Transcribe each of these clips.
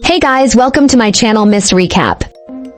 Hey guys, welcome to my channel Miss Recap.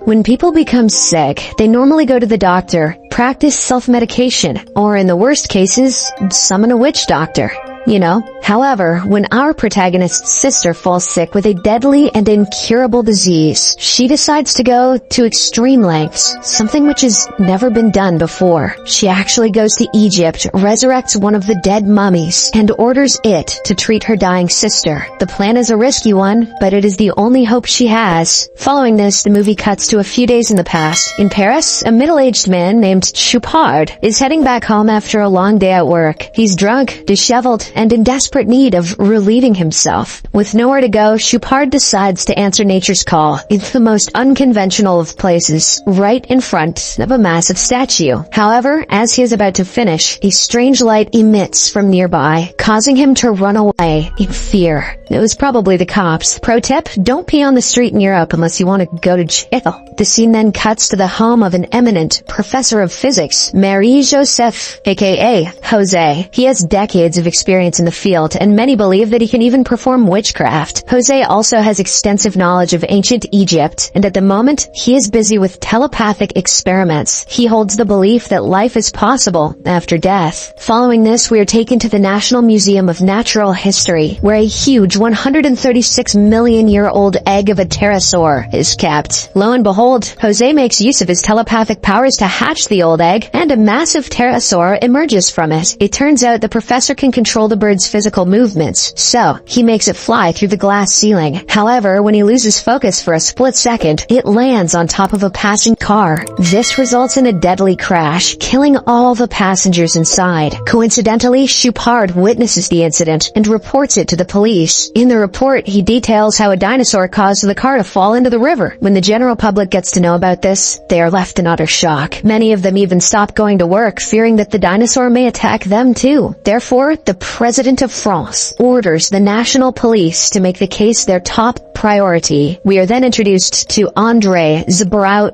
When people become sick, they normally go to the doctor, practice self-medication, or in the worst cases, summon a witch doctor. You know, however, when our protagonist's sister falls sick with a deadly and incurable disease, she decides to go to extreme lengths, something which has never been done before. She actually goes to Egypt, resurrects one of the dead mummies, and orders it to treat her dying sister. The plan is a risky one, but it is the only hope she has. Following this, the movie cuts to a few days in the past. In Paris, a middle-aged man named Choupard is heading back home after a long day at work. He's drunk, disheveled, and in desperate need of relieving himself. With nowhere to go, Choupard decides to answer nature's call in the most unconventional of places, right in front of a massive statue. However, as he is about to finish, a strange light emits from nearby, causing him to run away in fear. It was probably the cops. Pro tip, don't pee on the street in Europe unless you want to go to jail. The scene then cuts to the home of an eminent professor of physics, Marie-Joseph, aka Jose. He has decades of experience in the field, and many believe that he can even perform witchcraft. Jose also has extensive knowledge of ancient Egypt, and at the moment, he is busy with telepathic experiments. He holds the belief that life is possible after death. Following this, we are taken to the National Museum of Natural History, where a huge 136-million-year-old egg of a pterosaur is kept. Lo and behold, Jose makes use of his telepathic powers to hatch the old egg, and a massive pterosaur emerges from it. It turns out the professor can control the bird's physical movements, so he makes it fly through the glass ceiling. However, when he loses focus for a split second, it lands on top of a passing car. This results in a deadly crash, killing all the passengers inside. Coincidentally, Choupard witnesses the incident and reports it to the police. In the report, he details how a dinosaur caused the car to fall into the river. When the general public gets to know about this, they are left in utter shock. Many of them even stop going to work, fearing that the dinosaur may attack them too. Therefore, the President of France orders the national police to make the case their top priority. We are then introduced to Andrei Zborowski,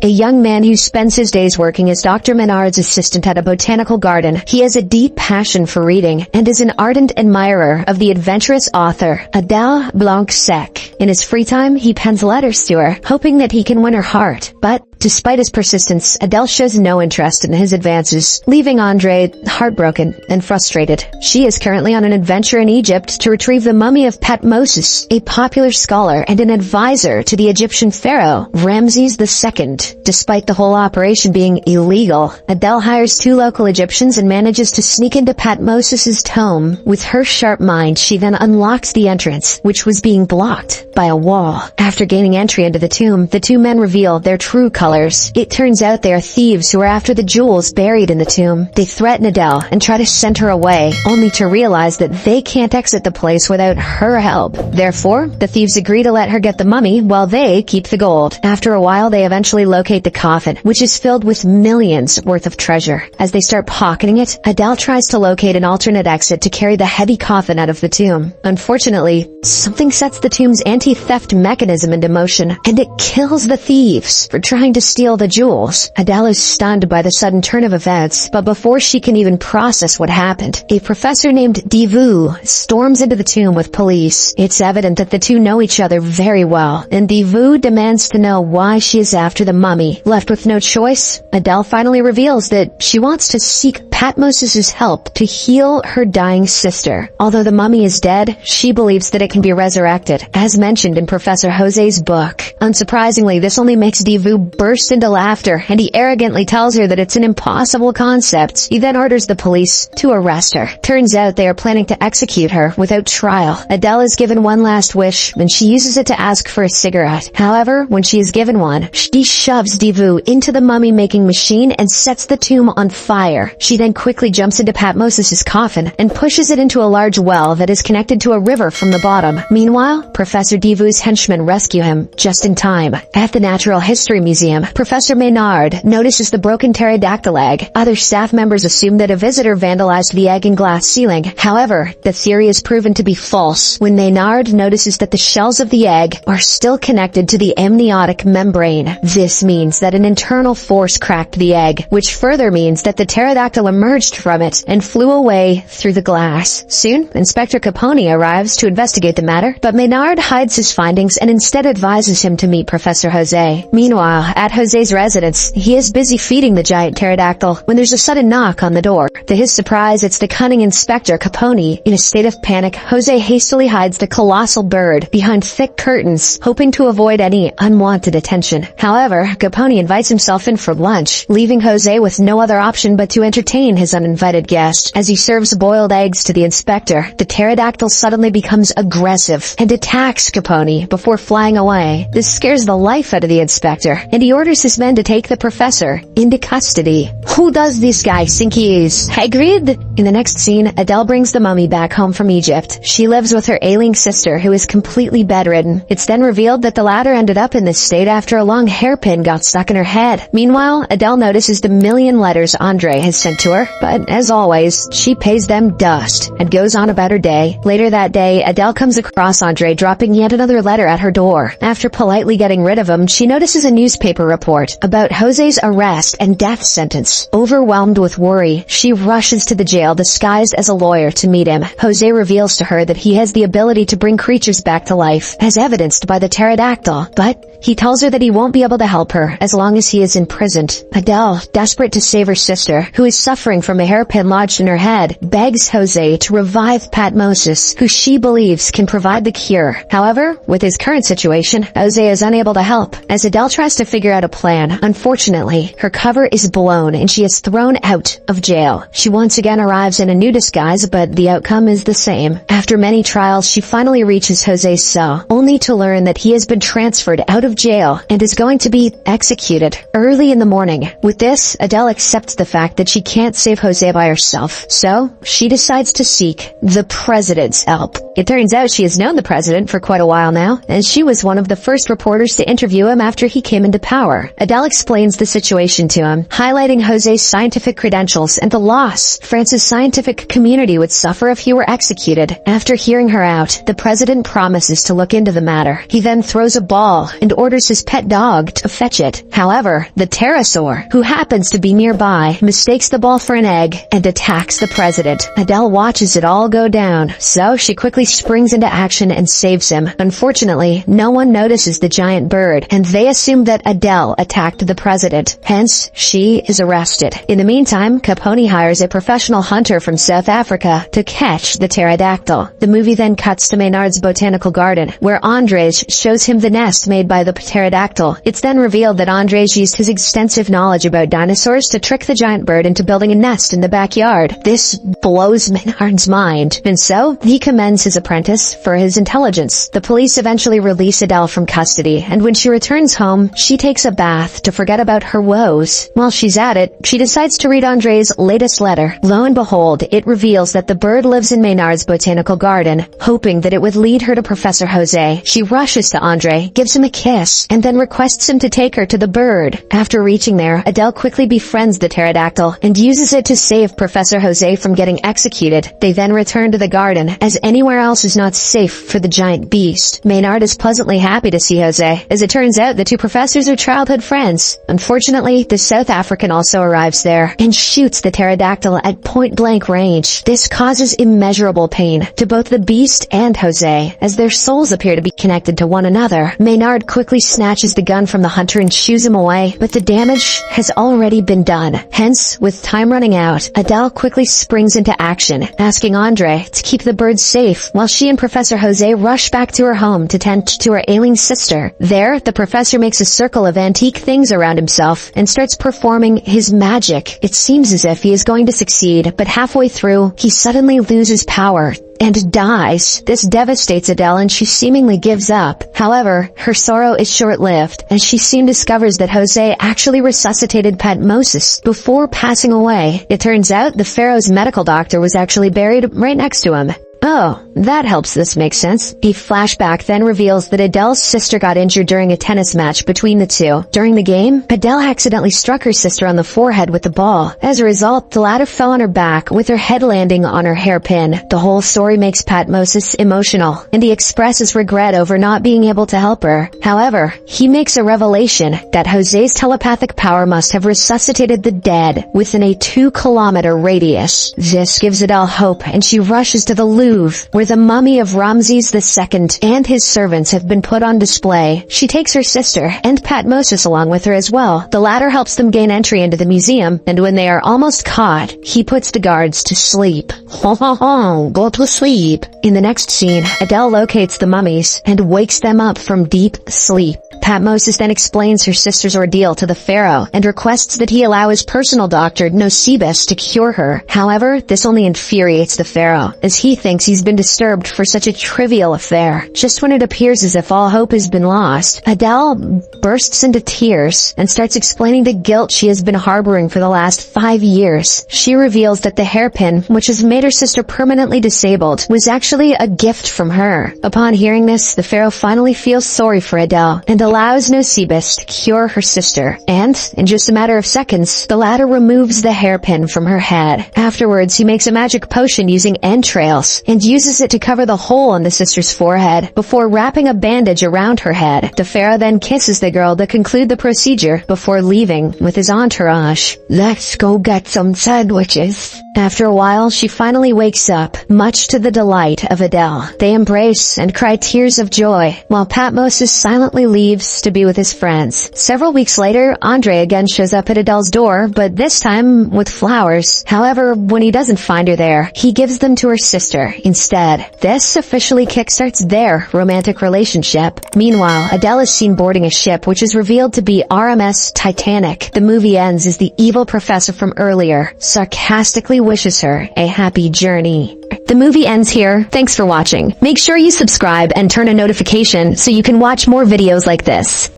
a young man who spends his days working as Dr. Menard's assistant at a botanical garden. He has a deep passion for reading and is an ardent admirer of the adventurous author Adèle Blanc-Sec. In his free time, he pens letters to her, hoping that he can win her heart. But despite his persistence, Adele shows no interest in his advances, leaving Andre heartbroken and frustrated. She is currently on an adventure in Egypt to retrieve the mummy of Thutmose, a popular scholar and an advisor to the Egyptian pharaoh, Ramses II. Despite the whole operation being illegal, Adele hires 2 local Egyptians and manages to sneak into Thutmose's tomb. With her sharp mind, she then unlocks the entrance, which was being blocked by a wall. After gaining entry into the tomb, the 2 men reveal their true colors. It turns out they are thieves who are after the jewels buried in the tomb. They threaten Adele and try to send her away, only to realize that they can't exit the place without her help. Therefore, the thieves agree to let her get the mummy while they keep the gold. After a while, they eventually locate the coffin, which is filled with millions worth of treasure. As they start pocketing it, Adele tries to locate an alternate exit to carry the heavy coffin out of the tomb. Unfortunately, something sets the tomb's anti-theft mechanism into motion, and it kills the thieves for trying to steal the jewels. Adele is stunned by the sudden turn of events, but before she can even process what happened, a professor named Divu storms into the tomb with police. It's evident that the 2 know each other very well, and Divu demands to know why she is after the mummy. Left with no choice, Adele finally reveals that she wants to seek Thutmose's help to heal her dying sister. Although the mummy is dead, she believes that it can be resurrected, as mentioned in Professor Jose's book. Unsurprisingly, this only makes Divu burst into laughter, and he arrogantly tells her that it's an impossible concept. He then orders the police to arrest her. Turns out they are planning to execute her without trial. Adele is given one last wish, and she uses it to ask for a cigarette. However, when she is given one, she shoves Divu into the mummy-making machine and sets the tomb on fire. She then quickly jumps into Thutmose's coffin and pushes it into a large well that is connected to a river from the bottom. Meanwhile, Professor Divu's henchmen rescue him just in time. At the Natural History Museum, Professor Maynard notices the broken pterodactyl egg. Other staff members assume that a visitor vandalized the egg and glass ceiling. However, the theory is proven to be false when Maynard notices that the shells of the egg are still connected to the amniotic membrane. This means that an internal force cracked the egg, which further means that the pterodactyl emerged from it and flew away through the glass. Soon, Inspector Capone arrives to investigate the matter, but Maynard hides his findings and instead advises him to meet Professor Jose. Meanwhile, at Jose's residence, he is busy feeding the giant pterodactyl when there's a sudden knock on the door. To his surprise, it's the cunning Inspector Capone. In a state of panic, Jose hastily hides the colossal bird behind thick curtains, hoping to avoid any unwanted attention. However, Capone invites himself in for lunch, leaving Jose with no other option but to entertain his uninvited guest. As he serves boiled eggs to the inspector, the pterodactyl suddenly becomes aggressive and attacks Capone before flying away. This scares the life out of the inspector, and he orders his men to take the professor into custody. Who does this guy think he is? Hagrid? In the next scene, Adele brings the mummy back home from Egypt. She lives with her ailing sister, who is completely bedridden. It's then revealed that the latter ended up in this state after a long hairpin got stuck in her head. Meanwhile, Adele notices the million letters Andre has sent to her, but as always, she pays them dust and goes on about her day. Later that day, Adele comes across Andre dropping yet another letter at her door. After politely getting rid of him, she notices a newspaper report about Jose's arrest and death sentence. Overwhelmed with worry, she rushes to the jail disguised as a lawyer to meet him. Jose reveals to her that he has the ability to bring creatures back to life, as evidenced by the pterodactyl, but he tells her that he won't be able to help her as long as he is imprisoned. Adele, desperate to save her sister, who is suffering from a hairpin lodged in her head, begs Jose to revive Patmosis, who she believes can provide the cure. However, with his current situation, Jose is unable to help. As Adele tries to figure out a plan, unfortunately, her cover is blown and she is thrown out of jail. She once again arrives in a new disguise, but the outcome is the same. After many trials, she finally reaches Jose's cell, only to learn that he has been transferred out of jail and is going to be executed early in the morning. With this, Adele accepts the fact that she can't save Jose by herself, so she decides to seek the president's help. It turns out she has known the president for quite a while now, and she was one of the first reporters to interview him after he came into power. Adele explains the situation to him, highlighting Jose's scientific credentials and the loss France's scientific community would suffer if he were executed. After hearing her out, the president promises to look into the matter. He then throws a ball and orders his pet dog to fetch it. However, the pterosaur, who happens to be nearby, mistakes the ball for an egg and attacks the president. Adele watches it all go down, so she quickly springs into action and saves him. Unfortunately, no one notices the giant bird, and they assume that Adele attacked the president. Hence, she is arrested. In the meantime, Capone hires a professional hunter from South Africa to catch the pterodactyl. The movie then cuts to Maynard's botanical garden, where Andres shows him the nest made by the pterodactyl. It's then revealed that Andres used his extensive knowledge about dinosaurs to trick the giant bird into building a nest in the backyard. This blows Maynard's mind, and so he commends his apprentice for his intelligence. The police eventually release Adele from custody, and when she returns home, she takes a bath to forget about her woes. While she's at it, she decides to read Andre's latest letter. Lo and behold, it reveals that the bird lives in Maynard's botanical garden. Hoping that it would lead her to Professor Jose, she rushes to Andre, gives him a kiss, and then requests him to take her to the bird. After reaching there, Adele quickly befriends the pterodactyl and uses it to save Professor Jose from getting executed. They then return to the garden, as anywhere else is not safe for the giant beast. Maynard is pleasantly happy to see Jose. As it turns out, the two professors are childhood friends. Unfortunately, the South African also arrives there and shoots the pterodactyl at point-blank range. This causes immeasurable pain to both the beast and Jose, as their souls appear to be connected to one another. Maynard quickly snatches the gun from the hunter and shoos him away, but the damage has already been done. Hence, with time running out, Adele quickly springs into action, asking Andre to keep the bird safe, while she and Professor Jose rush back to her home to tend to her ailing sister. There, the professor makes a circle of antique things around himself and starts performing his magic. It seems as if he is going to succeed, but halfway through, he suddenly loses power and dies. This devastates Adele and she seemingly gives up. However, her sorrow is short-lived, as she soon discovers that Jose actually resuscitated Patmosis before passing away. It turns out the pharaoh's medical doctor was actually buried right next to him. Oh, that helps this make sense. A flashback then reveals that Adele's sister got injured during a tennis match between the two. During the game, Adele accidentally struck her sister on the forehead with the ball. As a result, the latter fell on her back, with her head landing on her hairpin. The whole story makes Patmos emotional, and he expresses regret over not being able to help her. However, he makes a revelation that Jose's telepathic power must have resuscitated the dead within a 2-kilometer radius. This gives Adele hope, and she rushes to the Louvre, where the mummy of Ramses II and his servants have been put on display. She takes her sister and Patmos along with her as well. The latter helps them gain entry into the museum, and when they are almost caught, he puts the guards to sleep. Ho ho ho, go to sleep. In the next scene, Adele locates the mummies and wakes them up from deep sleep. Patmos then explains her sister's ordeal to the pharaoh and requests that he allow his personal doctor, Nosebus, to cure her. However, this only infuriates the pharaoh, as he thinks he's been disturbed for such a trivial affair. Just when it appears as if all hope has been lost, Adele bursts into tears and starts explaining the guilt she has been harboring for the last 5 years. She reveals that the hairpin, which has made her sister permanently disabled, was actually a gift from her. Upon hearing this, the pharaoh finally feels sorry for Adele and allows Nosebus to cure her sister, and, in just a matter of seconds, the latter removes the hairpin from her head. Afterwards, he makes a magic potion using entrails, and uses it to cover the hole on the sister's forehead, before wrapping a bandage around her head. The pharaoh then kisses the girl to conclude the procedure, before leaving with his entourage. Let's go get some sandwiches. After a while, she finally wakes up, much to the delight of Adele. They embrace and cry tears of joy, while Patmos silently leaves to be with his friends. Several weeks later, Andre again shows up at Adele's door, but this time with flowers. However, when he doesn't find her there, he gives them to her sister instead. This officially kickstarts their romantic relationship. Meanwhile, Adele is seen boarding a ship which is revealed to be RMS Titanic. The movie ends as the evil professor from earlier sarcastically wishes her a happy journey. The movie ends here. Thanks for watching. Make sure you subscribe and turn on notification so you can watch more videos like this.